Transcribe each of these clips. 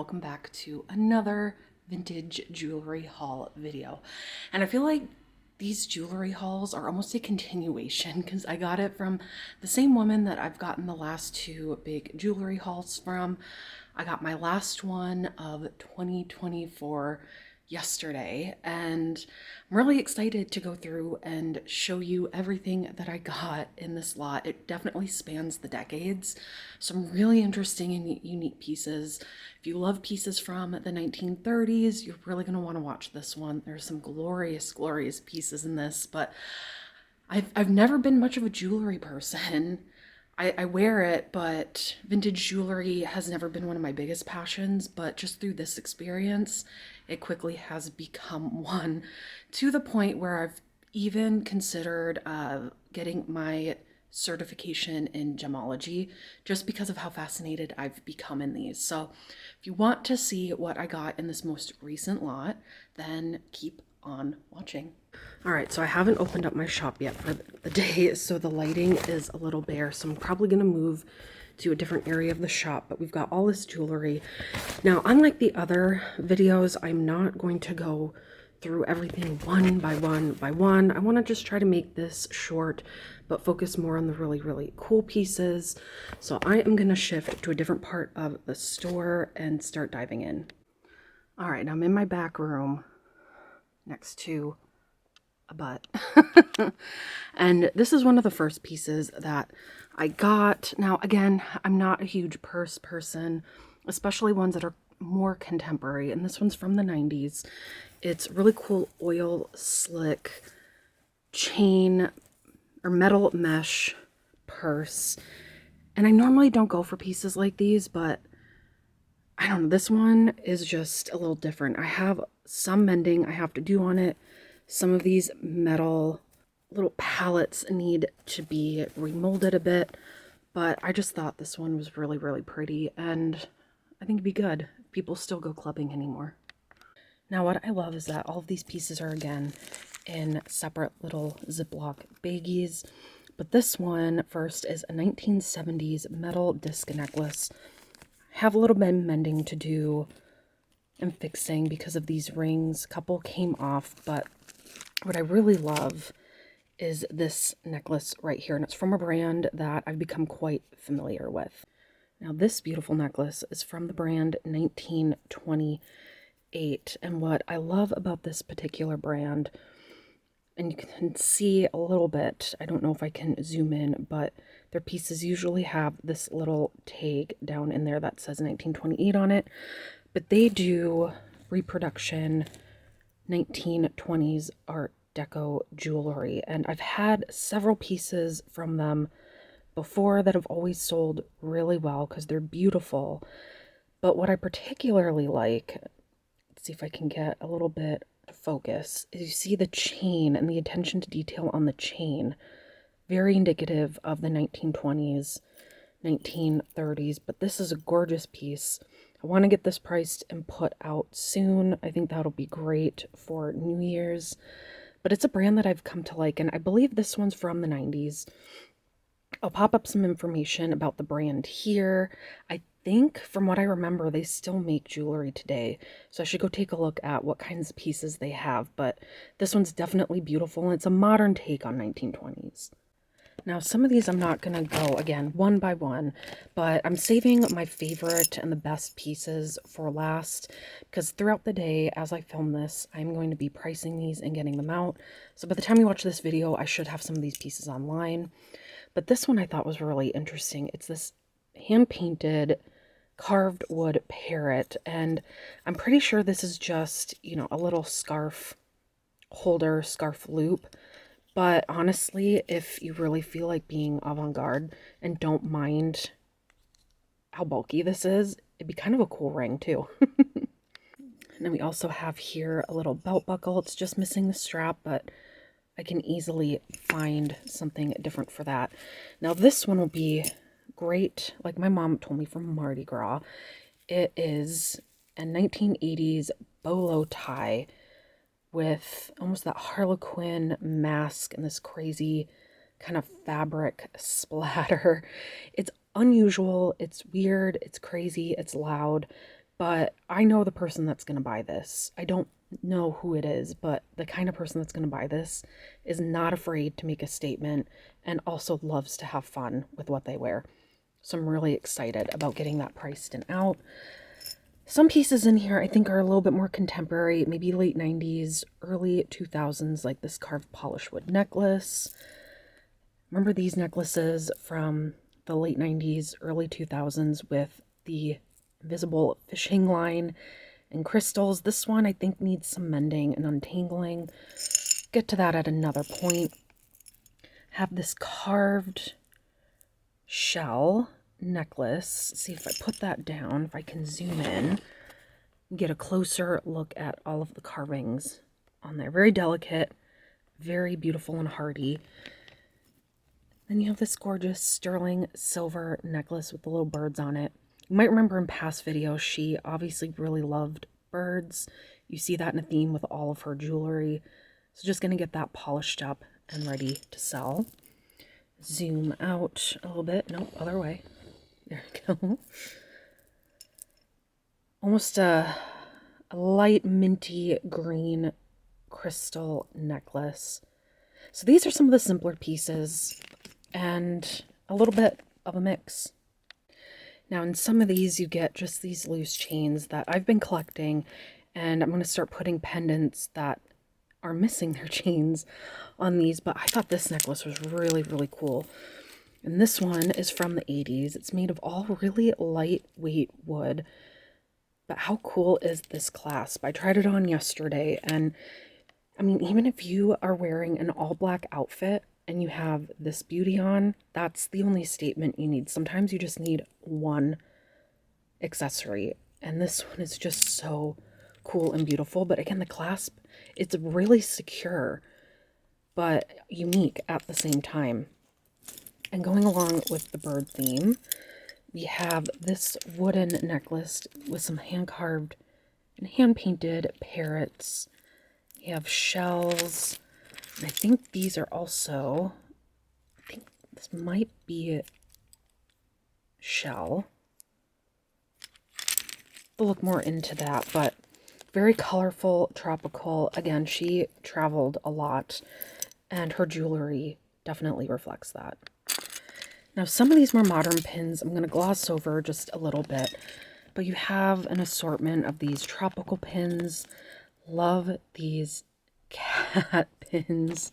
welcome back to another vintage jewelry haul video. And I feel like these jewelry hauls are almost a continuation because I got it from the same woman that I've gotten the last two big jewelry hauls from. I got my last one of 2024 yesterday, and I'm really excited to go through and show you everything that I got in this lot. It definitely spans the decades. Some really interesting and unique pieces. If you love pieces from the 1930s, you're really going to want to watch this one. There's some glorious, glorious pieces in this, but I've never been much of a jewelry person. I wear it, but vintage jewelry has never been one of my biggest passions, but just through this experience, it quickly has become one, to the point where I've even considered getting my certification in gemology just because of how fascinated I've become in these. So if you want to see what I got in this most recent lot, then keep on watching. All right, so I haven't opened up my shop yet for the day, so the lighting is a little bare, so I'm probably going to move to a different area of the shop, but we've got all this jewelry. Now, unlike the other videos, I'm not going to go through everything one by one by one. I want to just try to make this short, but focus more on the really, really cool pieces. So I am going to shift to a different part of the store and start diving in. All right, I'm in my back room next to a butt. And this is one of the first pieces that I got. Now, again, I'm not a huge purse person, especially ones that are more contemporary, and this one's from the 90s. It's really cool oil slick chain or metal mesh purse, and I normally don't go for pieces like these, but I don't know, this one is just a little different. I have some mending I have to do on it. Some of these metal little pallets need to be remolded a bit, but I just thought this one was really, really pretty, and I think it'd be good if people still go clubbing anymore. Now, what I love is that all of these pieces are, again, in separate little Ziploc baggies, but this one first is a 1970s metal disc necklace. I have a little bit of mending to do and fixing because of these rings. A couple came off, but what I really love is this necklace right here, and it's from a brand that I've become quite familiar with. Now, this beautiful necklace is from the brand 1928, and what I love about this particular brand, and you can see a little bit, I don't know if I can zoom in, but their pieces usually have this little tag down in there that says 1928 on it, but they do reproduction 1920s Art Deco jewelry, and I've had several pieces from them before that have always sold really well because they're beautiful. But what I particularly like, let's see if I can get a little bit to focus, is you see the chain and the attention to detail on the chain. Very indicative of the 1920s, 1930s, but this is a gorgeous piece. I want to get this priced and put out soon. I think that'll be great for New Year's. But it's a brand that I've come to like, and I believe this one's from the 90s. I'll pop up some information about the brand here. I think, from what I remember, they still make jewelry today. So I should go take a look at what kinds of pieces they have. But this one's definitely beautiful, and it's a modern take on 1920s. Now, some of these I'm not going to go, again, one by one, but I'm saving my favorite and the best pieces for last, because throughout the day, as I film this, I'm going to be pricing these and getting them out. So by the time you watch this video, I should have some of these pieces online. But this one I thought was really interesting. It's this hand-painted carved wood parrot, and I'm pretty sure this is just, you know, a little scarf holder, scarf loop. But honestly, if you really feel like being avant-garde and don't mind how bulky this is, it'd be kind of a cool ring too. And then we also have here a little belt buckle. It's just missing the strap, but I can easily find something different for that. Now this one will be great, like my mom told me, from Mardi Gras. It is a 1980s bolo tie with almost that Harlequin mask and this crazy kind of fabric splatter. It's unusual, it's weird, it's crazy, it's loud. but I know the person that's going to buy this. I don't know who it is, but the kind of person that's going to buy this is not afraid to make a statement and also loves to have fun with what they wear. So I'm really excited about getting that priced and out. Some pieces in here I think are a little bit more contemporary, maybe late 90s, early 2000s, like this carved polished wood necklace. Remember these necklaces from the late 90s, early 2000s with the invisible fishing line and crystals? This one I think needs some mending and untangling. Get to that at another point. Have this carved shell necklace. See if I put that down, if I can zoom in, get a closer look at all of the carvings on there. Very delicate, very beautiful and hardy. Then you have this gorgeous sterling silver necklace with the little birds on it. You might remember in past videos, she obviously really loved birds. You see that in a theme with all of her jewelry. So just going to get that polished up and ready to sell. Zoom out a little bit. Nope, other way. There we go. Almost a light minty green crystal necklace. So these are some of the simpler pieces and a little bit of a mix. Now in some of these you get just these loose chains that I've been collecting, and I'm going to start putting pendants that are missing their chains on these, but I thought this necklace was really, really cool. And this one is from the 80s. It's made of all really lightweight wood. But how cool is this clasp? I tried it on yesterday, and I mean, even if you are wearing an all black outfit and you have this beauty on, that's the only statement you need. Sometimes you just need one accessory, and this one is just so cool and beautiful. But again, the clasp, it's really secure, but unique at the same time. And going along with the bird theme, we have this wooden necklace with some hand-carved and hand-painted parrots. You have shells. And I think these are also, I think this might be a shell. We'll look more into that, but very colorful, tropical. Again, she traveled a lot, and her jewelry definitely reflects that. Now, some of these more modern pins I'm going to gloss over just a little bit, but you have an assortment of these tropical pins. Love these cat pins,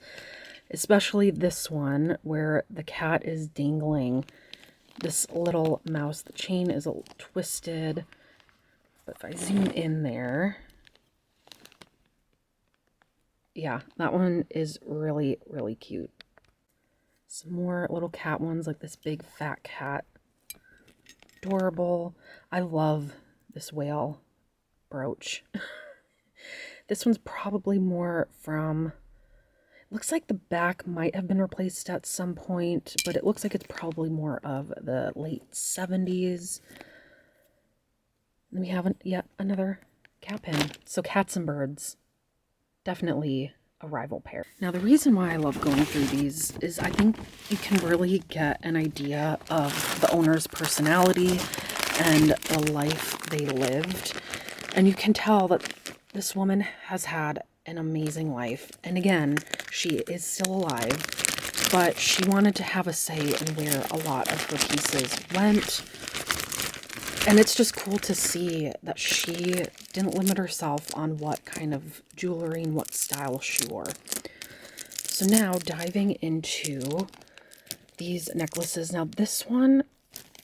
especially this one where the cat is dangling this little mouse. The chain is a little twisted, but if I zoom in there, yeah, that one is really, really cute. Some more little cat ones, like this big fat cat. Adorable. I love this whale brooch. This one's probably more from, looks like the back might have been replaced at some point, but it looks like it's probably more of the late 70s. Then we have yet another cat pin. So cats and birds, definitely a rival pair. Now, the reason why I love going through these is I think you can really get an idea of the owner's personality and the life they lived. And you can tell that this woman has had an amazing life. And again, she is still alive, but she wanted to have a say in where a lot of her pieces went. And it's just cool to see that she didn't limit herself on what kind of jewelry and what style she wore. So now diving into these necklaces. Now this one,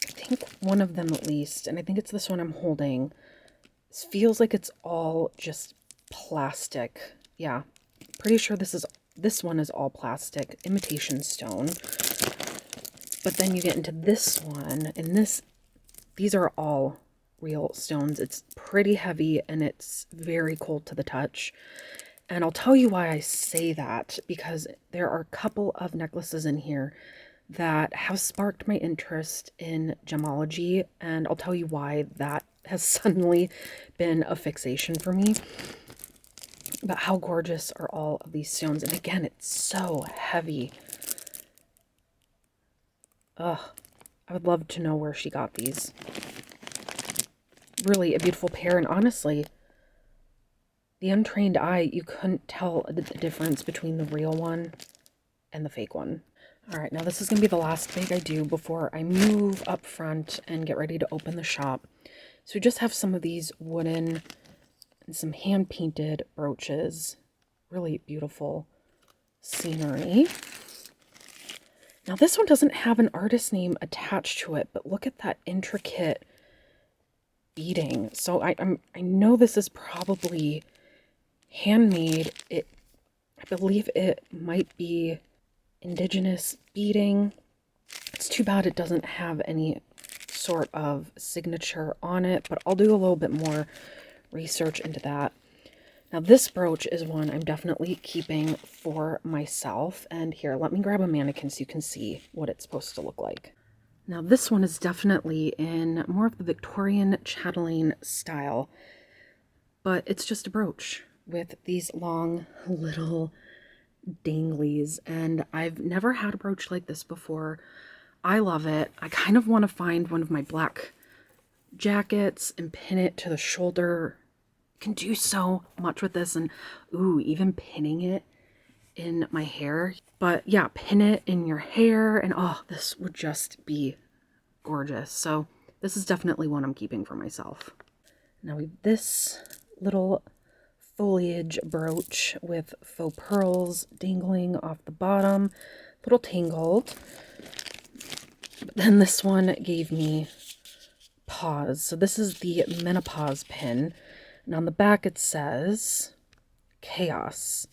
I think one of them at least, and I think it's this one I'm holding, this feels like it's all just plastic. Yeah, pretty sure this one is all plastic, imitation stone. But then you get into this one, and these are all real stones. It's pretty heavy and it's very cold to the touch. And I'll tell you why I say that, because there are a couple of necklaces in here that have sparked my interest in gemology, and I'll tell you why that has suddenly been a fixation for me. But how gorgeous are all of these stones? And again, it's so heavy. Ugh. I would love to know where she got these. really a beautiful pair. And honestly, the untrained eye, you couldn't tell the difference between the real one and the fake one. All right, now this is going to be the last bag I do before I move up front and get ready to open the shop. So we just have some of these wooden and some hand-painted brooches. Really beautiful scenery. Now this one doesn't have an artist name attached to it, but look at that intricate beading. So I know this is probably handmade. I believe it might be indigenous beading. It's too bad it doesn't have any sort of signature on it, but I'll do a little bit more research into that. Now this brooch is one I'm definitely keeping for myself. And here, let me grab a mannequin so you can see what it's supposed to look like. Now this one is definitely in more of the Victorian chatelaine style, but it's just a brooch with these long little danglies, and I've never had a brooch like this before. I love it. I kind of want to find one of my black jackets and pin it to the shoulder. You can do so much with this, and ooh, even pinning it in my hair. But yeah, pin it in your hair, and oh, this would just be gorgeous. So this is definitely one I'm keeping for myself. Now we have this little foliage brooch with faux pearls dangling off the bottom, a little tangled. But then this one gave me pause. So this is the menopause pin, and on the back it says chaos.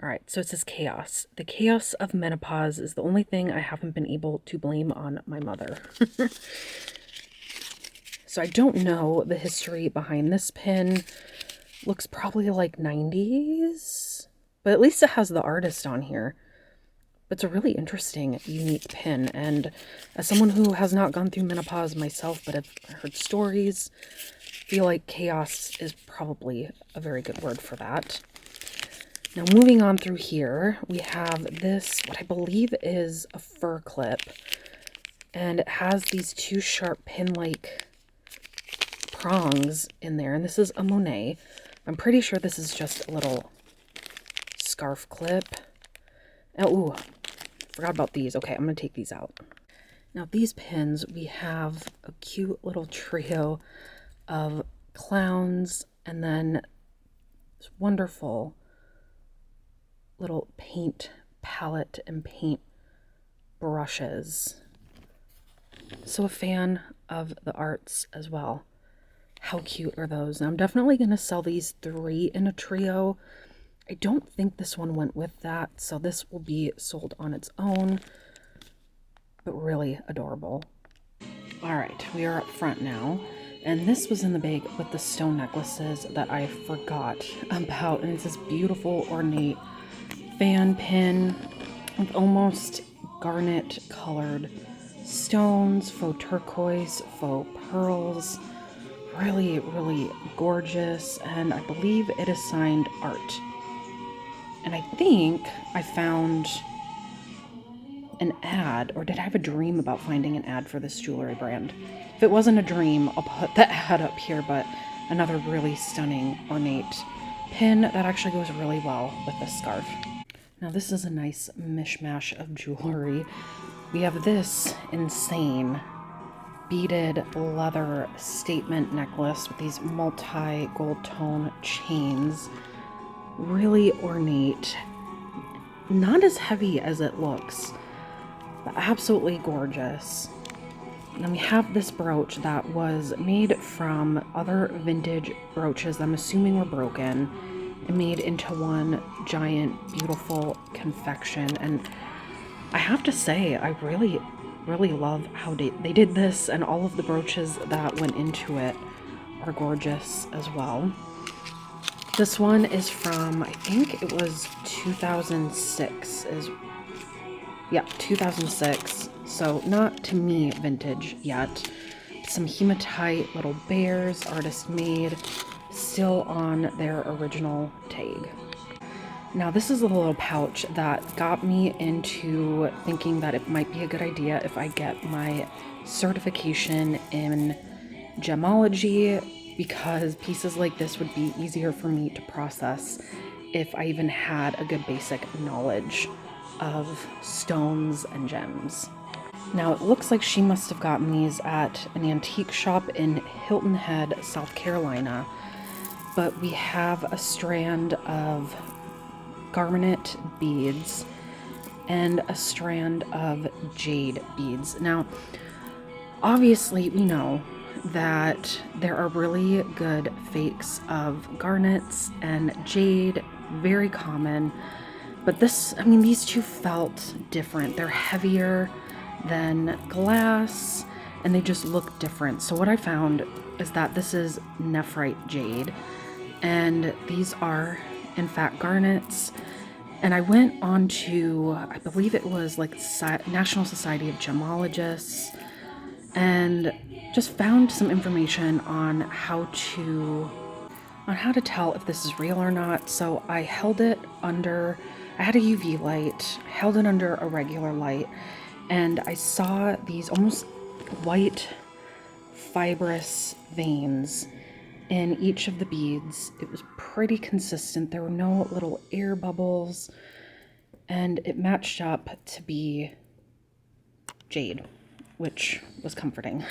All right, so it says chaos. The chaos of menopause is the only thing I haven't been able to blame on my mother. So I don't know the history behind this pin. Looks probably like 90s, but at least it has the artist on here. But it's a really interesting, unique pin, and as someone who has not gone through menopause myself, but have heard stories, I feel like chaos is probably a very good word for that. Now moving on through here, we have this, what I believe is a fur clip, and it has these two sharp pin-like prongs in there, and this is a Monet. I'm pretty sure this is just a little scarf clip. Oh, ooh, forgot about these. Okay, I'm going to take these out. Now these pins, we have a cute little trio of clowns, and then this wonderful little paint palette and paint brushes. So a fan of the arts as well. How cute are those? Now, I'm definitely going to sell these 3 in a trio. I don't think this one went with that, so this will be sold on its own, but really adorable. All right, we are up front now, and this was in the bag with the stone necklaces that I forgot about, and it's this beautiful ornate fan pin with almost garnet colored stones, faux turquoise, faux pearls. Really, really gorgeous, and I believe it is signed Art. And I think I found an ad, or did I have a dream about finding an ad for this jewelry brand? If it wasn't a dream, I'll put the ad up here, but another really stunning ornate pin that actually goes really well with this scarf. Now this is a nice mishmash of jewelry. We have this insane beaded leather statement necklace with these multi-gold tone chains. Really ornate. Not as heavy as it looks, but absolutely gorgeous. And then we have this brooch that was made from other vintage brooches that I'm assuming were broken and made into one giant, beautiful confection. And I have to say, I really love how they did this, and all of the brooches that went into it are gorgeous as well. This one is from, I think it was 2006. 2006. So not, to me, vintage yet. Some hematite little bears, artist made, still on their original tag. Now this is a little pouch that got me into thinking that it might be a good idea if I get my certification in gemology because pieces like this would be easier for me to process if I even had a good basic knowledge of stones and gems. Now, it looks like she must have gotten these at an antique shop in Hilton Head, South Carolina. But we have a strand of garnet beads and a strand of jade beads. Now, obviously, we know that there are really good fakes of garnets and jade, very common. But these two felt different. They're heavier than glass, and they just look different. So what I found is that this is nephrite jade, and these are, in fact, garnets. And I went on to, I believe it was like National Society of Gemologists, and just found some information on how to tell if this is real or not. So I held it under, I had a UV light, held it under a regular light, and I saw these almost white fibrous veins in each of the beads. It was pretty consistent. There were no little air bubbles, and it matched up to be jade, which was comforting.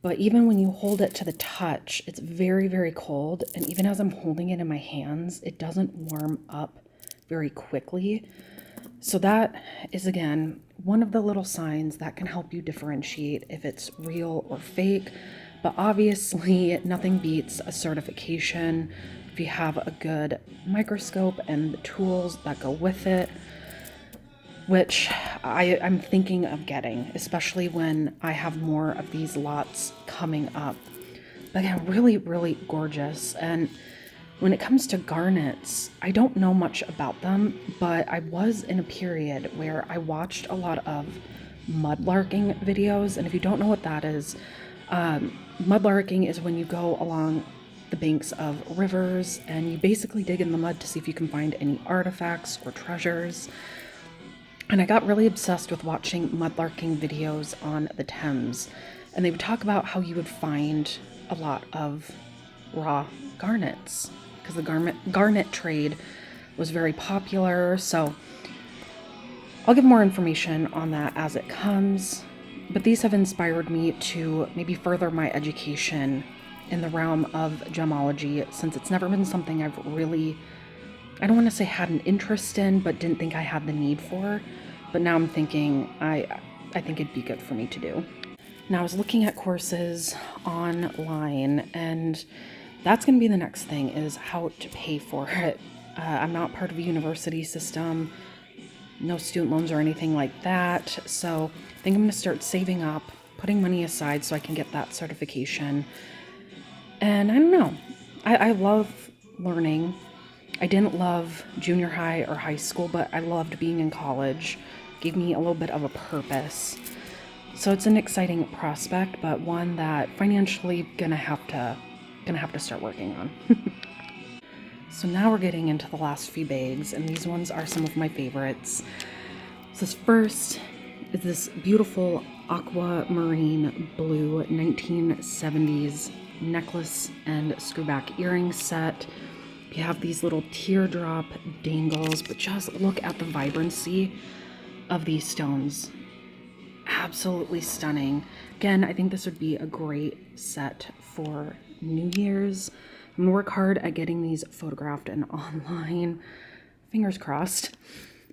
But even when you hold it to the touch, it's very, very cold. And even as I'm holding it in my hands, it doesn't warm up very quickly. So that is, again, one of the little signs that can help you differentiate if it's real or fake. But obviously, nothing beats a certification if you have a good microscope and the tools that go with it, which I'm thinking of getting, especially when I have more of these lots coming up. But again, really, really gorgeous. And when it comes to garnets, I don't know much about them, but I was in a period where I watched a lot of mudlarking videos. And if you don't know what that is, mudlarking is when you go along the banks of rivers and you basically dig in the mud to see if you can find any artifacts or treasures. And I got really obsessed with watching mudlarking videos on the Thames. And they would talk about how you would find a lot of raw garnets, because the garnet trade was very popular. So I'll give more information on that as it comes. But these have inspired me to maybe further my education in the realm of gemology, since it's never been something I've really, I don't want to say had an interest in, but didn't think I had the need for. But now I'm thinking I think it'd be good for me to do. Now I was looking at courses online, and that's going to be the next thing, is how to pay for it. I'm not part of a university system, no student loans or anything like that. So I think I'm going to start saving up, putting money aside so I can get that certification. And I don't know, I love learning. I didn't love junior high or high school, but I loved being in college. Gave me a little bit of a purpose. So it's an exciting prospect, but one that financially gonna have to start working on. So now we're getting into the last few bags, and these ones are some of my favorites. So this first is this beautiful aquamarine blue 1970s necklace and screwback earring set. You have these little teardrop dangles, but just look at the vibrancy of these stones. Absolutely stunning. Again, I think this would be a great set for New Year's. I'm gonna work hard at getting these photographed and online. Fingers crossed.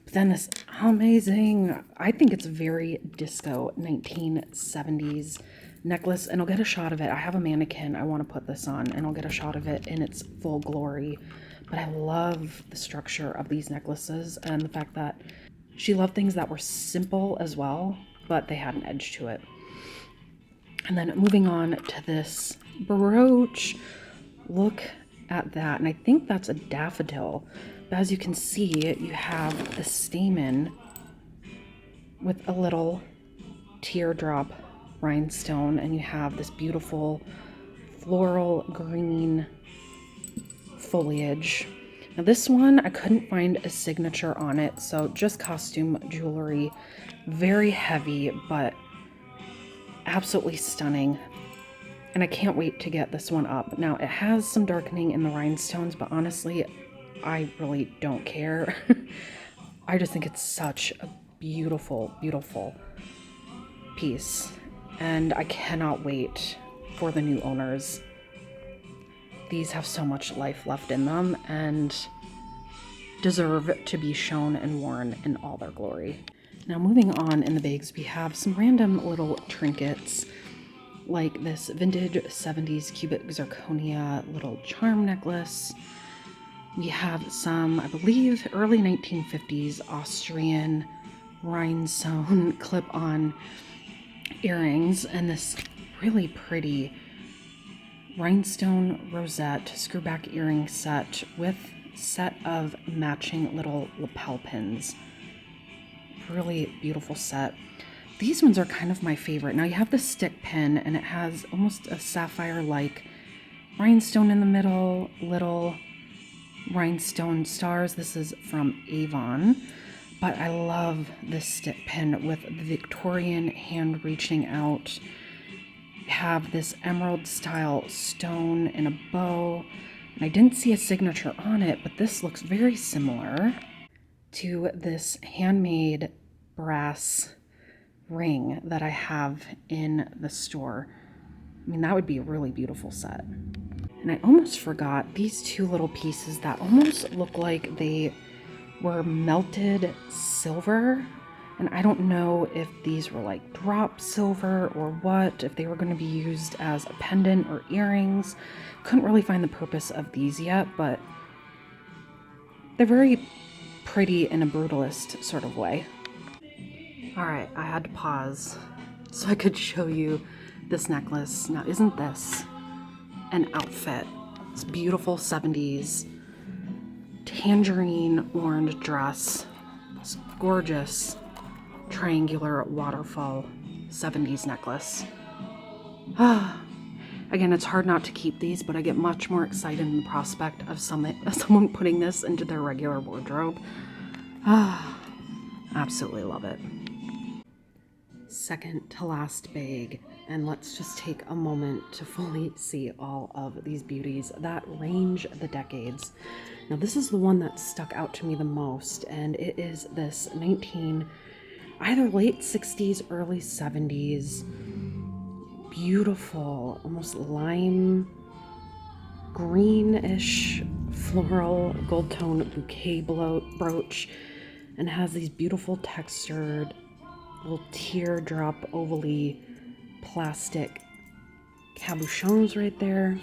But then this amazing, I think it's very disco 1970s necklace, and I'll get a shot of it. I have a mannequin I want to put this on, and I'll get a shot of it in its full glory. But I love the structure of these necklaces and the fact that she loved things that were simple as well, but they had an edge to it. And then moving on to this brooch, look at that. And I think that's a daffodil. But as you can see, you have the stamen with a little teardrop rhinestone, and you have this beautiful floral green foliage. Now this one, I couldn't find a signature on it, so just costume jewelry. Very heavy, but absolutely stunning. And I can't wait to get this one up. Now, it has some darkening in the rhinestones, but honestly, I really don't care. I just think it's such a beautiful, beautiful piece. And I cannot wait for the new owners. These have so much life left in them and deserve to be shown and worn in all their glory. Now, moving on in the bags, we have some random little trinkets, like this vintage 70s cubic zirconia little charm necklace. We have some, I believe, early 1950s Austrian rhinestone clip-on earrings, and this really pretty rhinestone rosette screwback earring set with set of matching little lapel pins. Really beautiful set. These ones are kind of my favorite. Now you have the stick pin, and it has almost a sapphire-like rhinestone in the middle, little rhinestone stars. This is from Avon, but I love this stick pin with the Victorian hand reaching out. You have this emerald style stone in a bow, and I didn't see a signature on it, but this looks very similar to this handmade brass ring that I have in the store. I mean, that would be a really beautiful set. And I almost forgot these two little pieces that almost look like they were melted silver. And I don't know if these were like drop silver or what, if they were going to be used as a pendant or earrings. Couldn't really find the purpose of these yet, but they're very pretty in a brutalist sort of way. All right, I had to pause so I could show you this necklace. Now, isn't this an outfit? It's beautiful 70s tangerine orange dress. This gorgeous triangular waterfall 70s necklace. Again, it's hard not to keep these, but I get much more excited in the prospect of someone putting this into their regular wardrobe. Absolutely love it. Second to last bag, and let's just take a moment to fully see all of these beauties that range the decades. Now, this is the one that stuck out to me the most, and it is this either late 60s, early 70s, beautiful, almost lime greenish floral gold tone bouquet brooch, and has these beautiful textured little teardrop ovally plastic cabochons right there.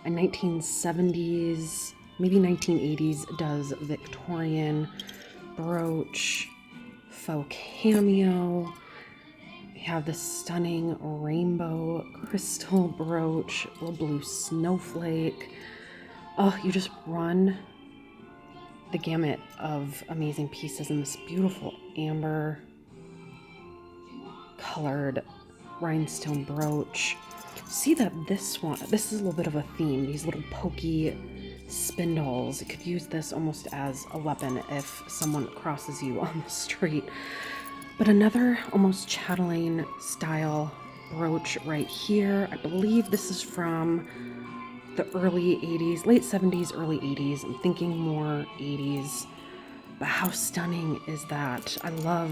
A 1970s, maybe 1980s does Victorian brooch, faux cameo. We have this stunning rainbow crystal brooch, little blue snowflake. Oh, you just run the gamut of amazing pieces in this beautiful amber colored rhinestone brooch. See that this is a little bit of a theme, these little pokey spindles. You could use this almost as a weapon if someone crosses you on the street. But another almost chatelaine style brooch right here. I believe this is from the early 80s, late 70s, early 80s. I'm thinking more 80s. But how stunning is that? I love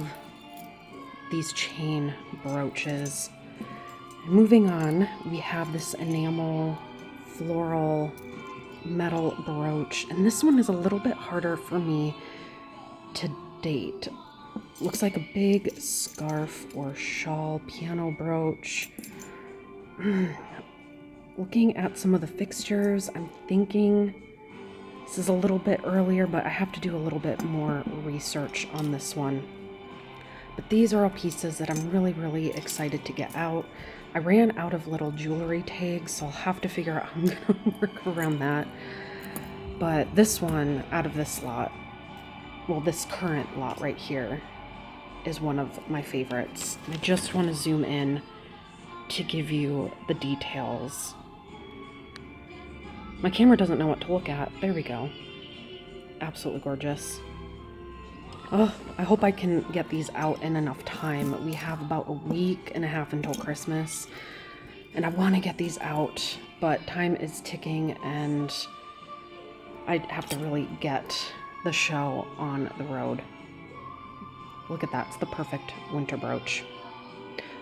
these chain brooches. Moving on, we have this enamel floral metal brooch, and this one is a little bit harder for me to date. Looks like a big scarf or shawl piano brooch. Looking at some of the fixtures, I'm thinking this is a little bit earlier, but I have to do a little bit more research on this one. But these are all pieces that I'm really, really excited to get out. I ran out of little jewelry tags, so I'll have to figure out how I'm gonna work around that. But this one out of this lot, well, this current lot right here, is one of my favorites. I just want to zoom in to give you the details. My camera doesn't know what to look at. There we go. Absolutely gorgeous. Oh, I hope I can get these out in enough time. We have about a week and a half until Christmas. And I want to get these out, but time is ticking and I have to really get the show on the road. Look at that. It's the perfect winter brooch.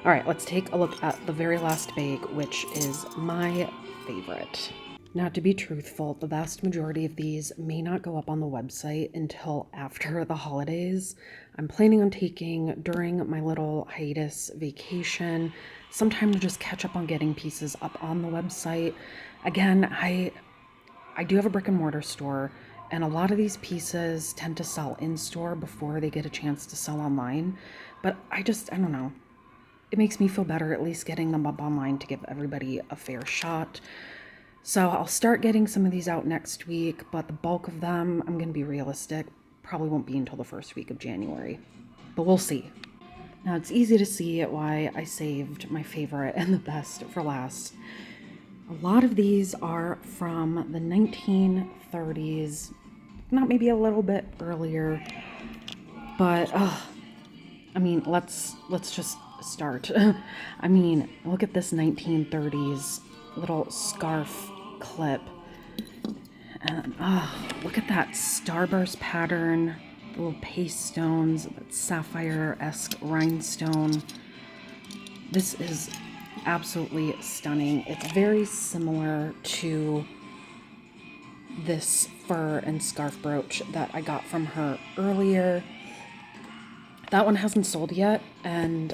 All right, let's take a look at the very last bag, which is my favorite. Now, to be truthful, the vast majority of these may not go up on the website until after the holidays. I'm planning on taking, during my little hiatus vacation, some time to just catch up on getting pieces up on the website. Again, I do have a brick and mortar store, and a lot of these pieces tend to sell in store before they get a chance to sell online. But I don't know. It makes me feel better at least getting them up online to give everybody a fair shot. So I'll start getting some of these out next week, but the bulk of them, I'm going to be realistic, probably won't be until the first week of January. But we'll see. Now, it's easy to see why I saved my favorite and the best for last. A lot of these are from the 1930s, not maybe a little bit earlier, but I mean, let's just start. I mean, look at this 1930s little scarf clip, and look at that starburst pattern, the little paste stones, that sapphire-esque rhinestone. This is absolutely stunning. It's very similar to this fur and scarf brooch that I got from her earlier. That one hasn't sold yet, and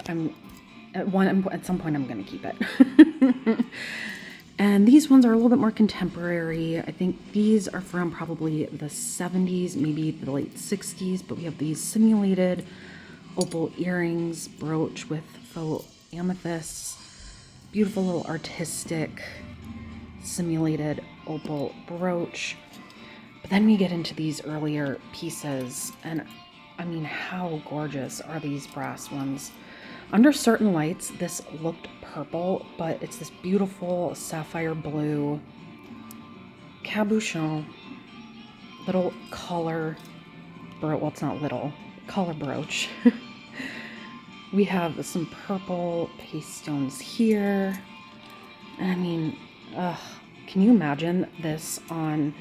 at some point I'm going to keep it. And these ones are a little bit more contemporary. I think these are from probably the 70s, maybe the late 60s, but we have these simulated opal earrings, brooch with faux amethysts, beautiful little artistic simulated opal brooch. But then we get into these earlier pieces, and I mean, how gorgeous are these brass ones? Under certain lights, this looked purple, but it's this beautiful sapphire blue cabochon little collar brooch. Well, it's not little, collar brooch. We have some purple paste stones here. And I mean, can you imagine this on,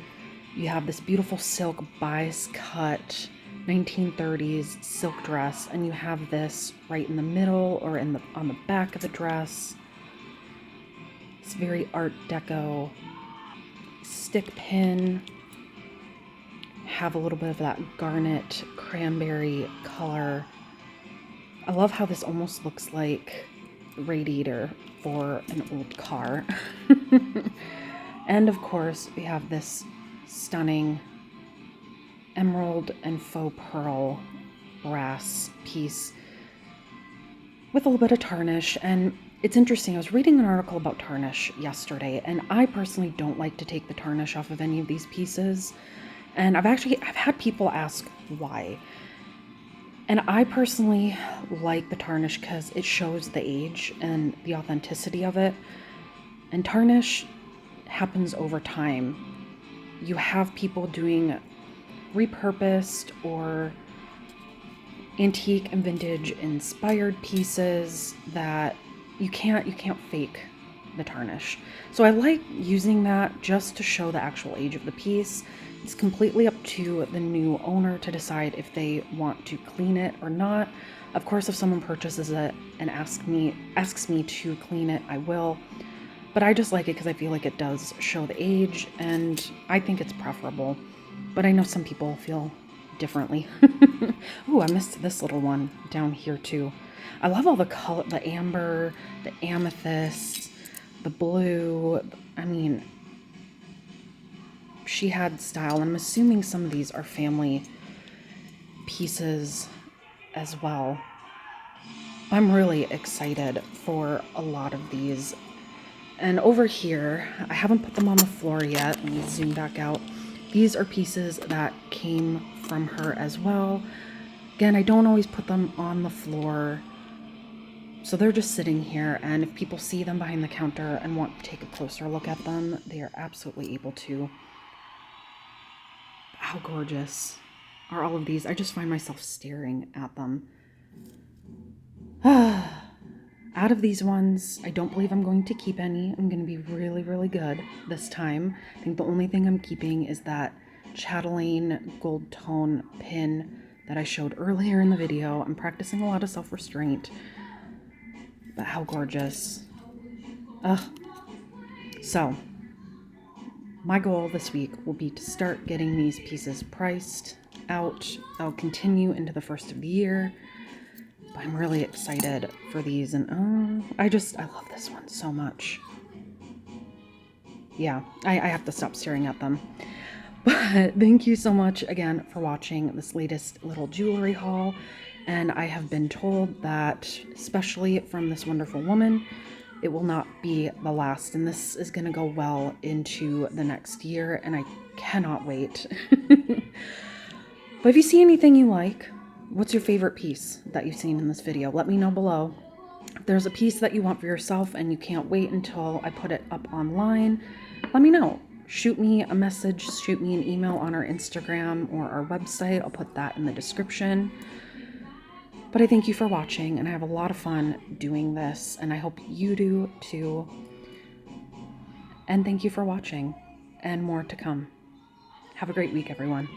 you have this beautiful silk bias cut 1930s silk dress, and you have this right in the middle or on the back of the dress. It's very Art Deco stick pin. Have a little bit of that garnet cranberry color. I love how this almost looks like radiator for an old car. And of course, we have this stunning emerald and faux pearl brass piece with a little bit of tarnish. And it's interesting, I was reading an article about tarnish yesterday, and I personally don't like to take the tarnish off of any of these pieces. And I've had people ask why. And I personally like the tarnish because it shows the age and the authenticity of it. And tarnish happens over time. You have people doing repurposed or antique and vintage inspired pieces that you can't fake the tarnish. So I like using that just to show the actual age of the piece. It's completely up to the new owner to decide if they want to clean it or not. Of course, if someone purchases it and asks me to clean it, I will. But I just like it because I feel like it does show the age, and I think it's preferable. But I know some people feel differently. Ooh, I missed this little one down here too. I love all the color, the amber, the amethyst, the blue. I mean, she had style, and I'm assuming some of these are family pieces as well. I'm really excited for a lot of these. And over here, I haven't put them on the floor yet. Let me zoom back out. These are pieces that came from her as well. Again, I don't always put them on the floor, so they're just sitting here, and if people see them behind the counter and want to take a closer look at them, they are absolutely able to. How gorgeous are all of these? I just find myself staring at them. Out of these ones, I don't believe I'm going to keep any. I'm going to be really, really good this time. I think the only thing I'm keeping is that chatelaine gold tone pin that I showed earlier in the video. I'm practicing a lot of self-restraint, but how gorgeous. Ugh. So, my goal this week will be to start getting these pieces priced out. I'll continue into the first of the year. But I'm really excited for these, and I love this one so much. Yeah, I have to stop staring at them. But thank you so much again for watching this latest little jewelry haul. And I have been told that, especially from this wonderful woman, it will not be the last. And this is going to go well into the next year, and I cannot wait. But if you see anything you like, what's your favorite piece that you've seen in this video? Let me know below. If there's a piece that you want for yourself and you can't wait until I put it up online, let me know. Shoot me a message, shoot me an email on our Instagram or our website. I'll put that in the description. But I thank you for watching, and I have a lot of fun doing this, and I hope you do too. And thank you for watching, and more to come. Have a great week, everyone.